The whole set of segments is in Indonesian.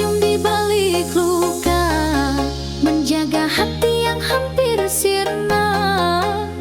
senyum di balik luka, menjaga hati yang hampir sirna.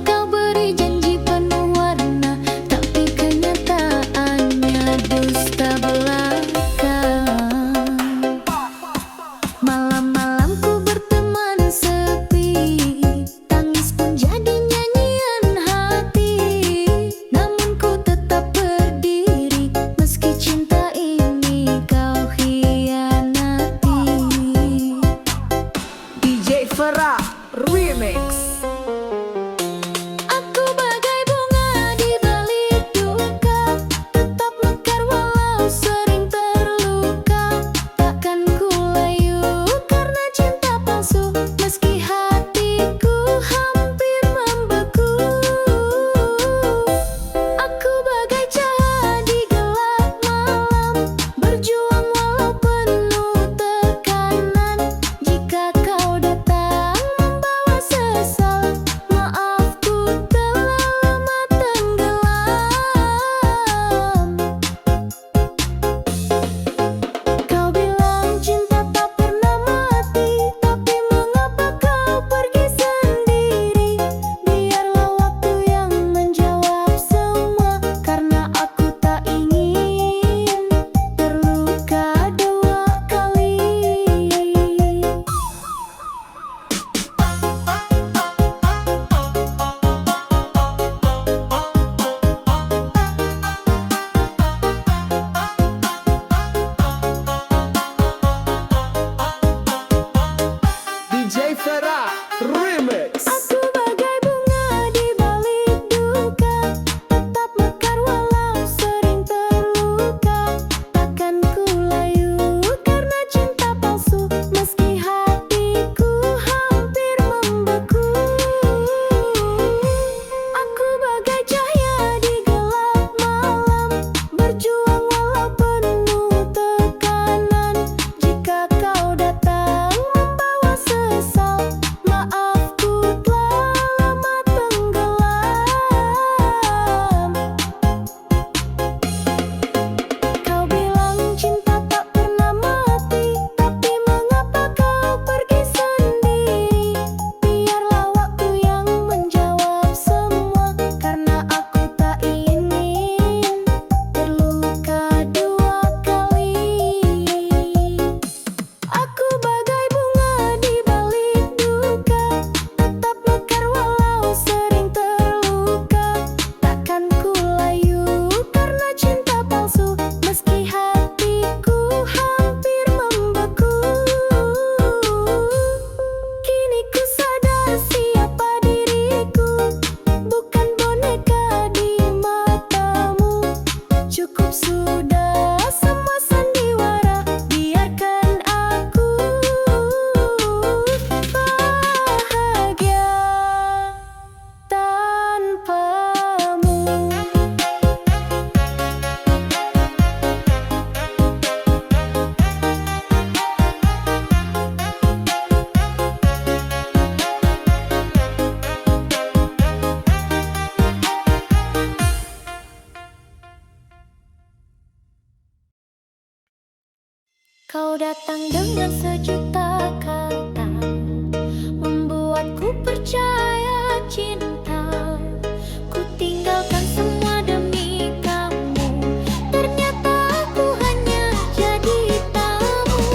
Kau beri janji penuh warna, tapi kenyataannya dusta belaka. Malam-malam ku berteman sepi, tangis pun jadi nyanyian hati. Namun ku tetap berdiri, meski cinta ini kau hianati. DJ Farah Remix. Aku bagai bunga di balik duka, tetap mekar walau sering terluka. Takkan ku layu karena cinta palsu, meski hatiku hampir membeku. Aku bagai cahaya di gelap malam, berjuang walau penuh tekanan. Jika kau datang membawa sesal, maafku telah lama tenggelam. Kau bilang cinta tak pernah mati, tapi mengapa kau pergi sendiri? Biarlah waktu yang menjawab semua, karena aku tak ingin terluka dua kali. DJ Farah Remix. Aku bagai bunga di balik duka, tetap mekar walau sering terluka. Takkan ku layu karena cinta palsu, meski hatiku hampir membeku. Aku bagai cahaya di gelap malam, berjuang walau penuh tekanan. Jika kau datang membawa sesal, maafku telah lama tenggelam. Kau bilang cinta tak pernah mati, tapi mengapa kau pergi sendiri? Biarlah waktu yang menjawab semua, karena aku tak ingin terluka dua kali. Aku bagai bunga di balik duka, tetap mekar walau sering terluka. Takkan ku layu karena cinta palsu, meski hatiku hampir membeku. Kini ku sadar siapa diriku, bukan boneka di matamu. Cukup sudah semua sandiwara, biarkan aku bahagia tanpamu. Kau datang dengan sejuta kata, membuatku percaya cinta. Ku tinggalkan semua demi kamu, ternyata aku hanya jadi tamu.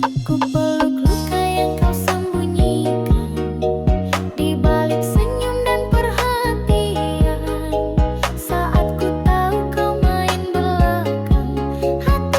Aku peluk luka yang kau sembunyikan, di balik senyum dan perhatian. Saat ku tahu kau main belakang, hati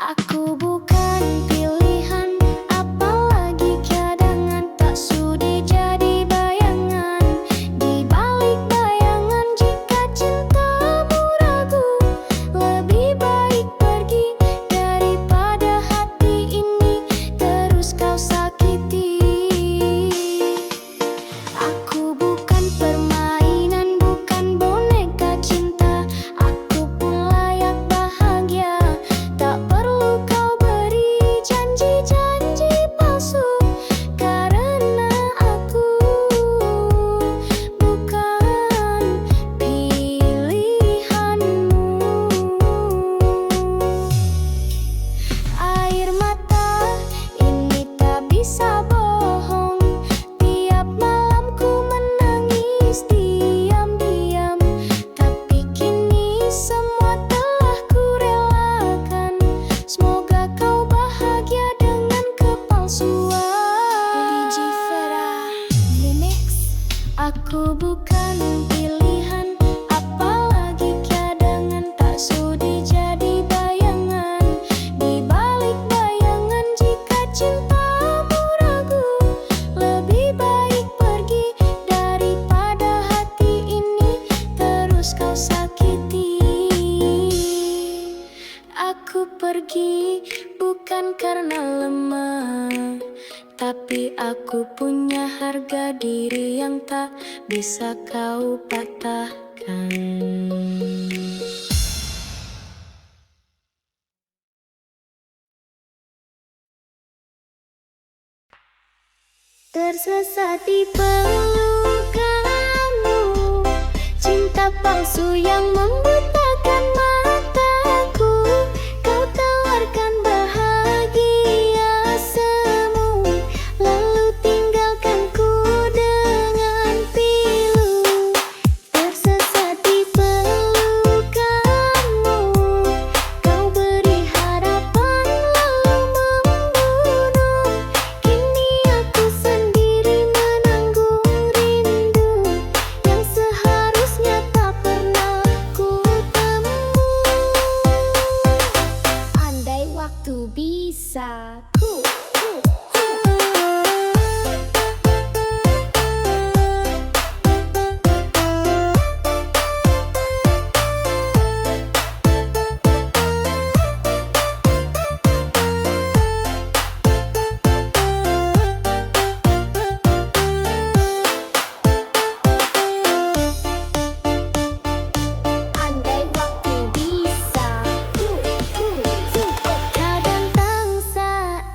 Aku bukan pilihan, apalagi cadangan. Tak sudi jadi bayangan, di balik bayangan. Jika cintamu ragu, lebih baik pergi daripada hati ini terus kau sakiti. Aku bukan permainan, bukan boneka cinta. Aku pun layak bahagia. Tak perlu kau beri janji-janji palsu, karena aku bukan pilihanmu. Air mata ini tak bisa bohong. Tiap malam ku menangis diam-diam, tapi kini semua telah ku relakan. Semoga kau bahagia dengan kepalsuan. DJ Vera Remix. Aku bukan pilihan, apalagi cadangan. Tak sudi jadi bayangan, di balik bayangan. Jika cintamu ragu, lebih baik pergi daripada hati ini terus kau sakiti. Aku pergi bukan karena lemah, tapi aku punya harga diri yang tak bisa kau patahkan. Tersesat di pelukanmu, cinta palsu yang membutakan mataku. Kau tawarkan bahagia semu, lalu tinggalkanku dengan pilu. Tersesat di pelukanmu, kau beri harapan lalu membunuh. Kini aku sendiri menanggung rindu yang seharusnya tak pernah ku temui. Andai waktu bisa andai waktu bisa kau datang saat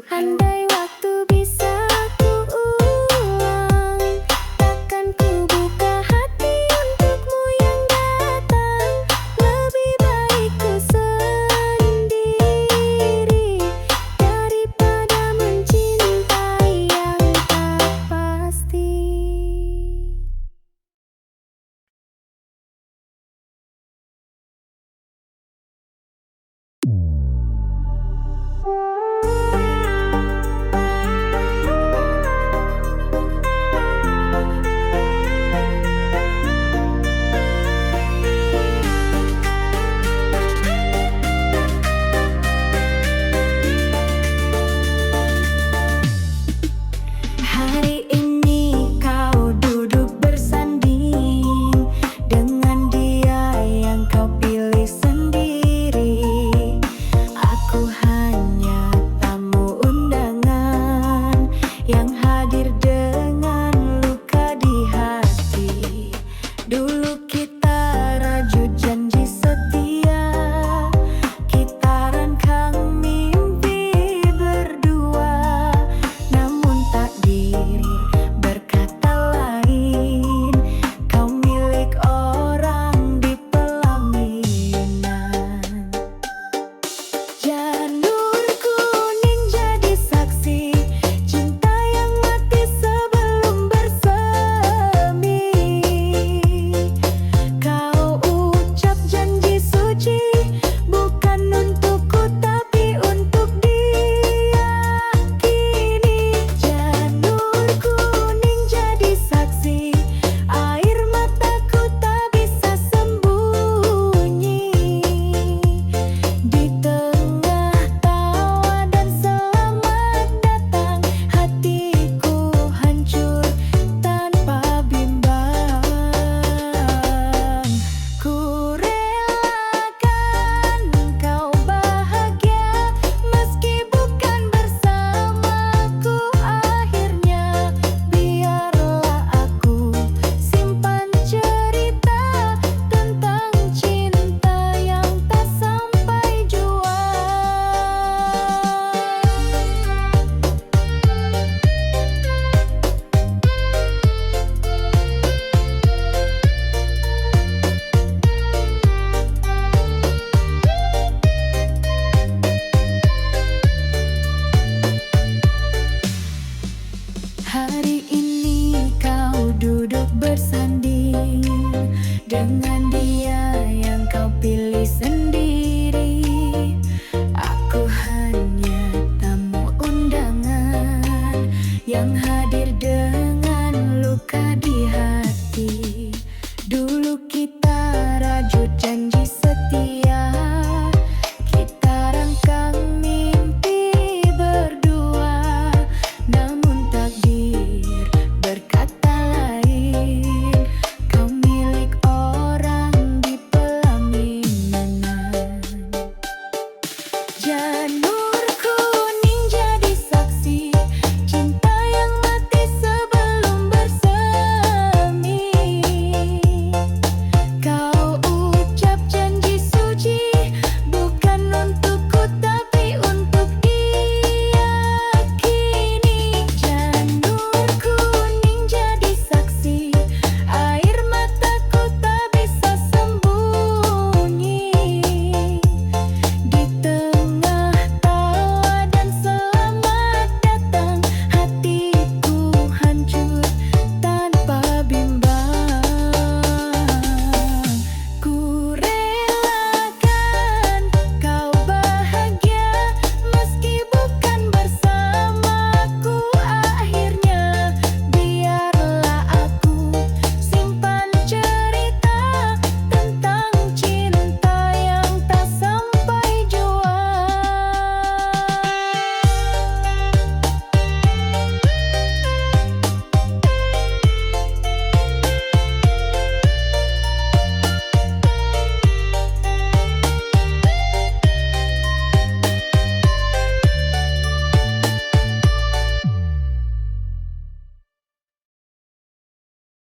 Andai